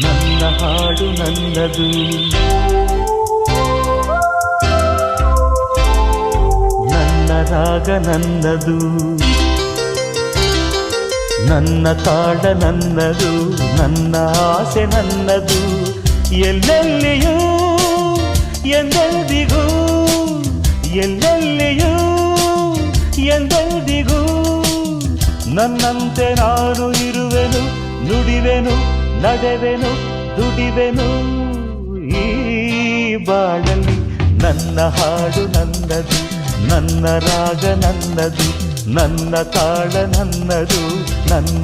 ನನ್ನ ಹಾಡು ನನ್ನದು, ನನ್ನ ರಾಗ ನನ್ನದು, ನನ್ನ ತಾಳ ನನ್ನದು, ನನ್ನ ಆಸೆ ನನ್ನದು. ಎಲ್ಲೆಲ್ಲಿಯೂ ಎಂದೆಂದಿಗೂ, ಎಲ್ಲೆಲ್ಲಿಯೂ ಎಂದೆಂದಿಗೂ ನನ್ನಂತೆ ನಾನು ಇರುವೆನು, ನುಡಿವೆನು, ನಡೆವೆನು, ದುಡಿವೆನು ಈ ಬಾಳಲ್ಲಿ. ನನ್ನ ಹಾಡು ನನ್ನದು, ನನ್ನ ರಾಗ ನನ್ನದು, ನನ್ನ ತಾಳ ನನ್ನದು, ನನ್ನ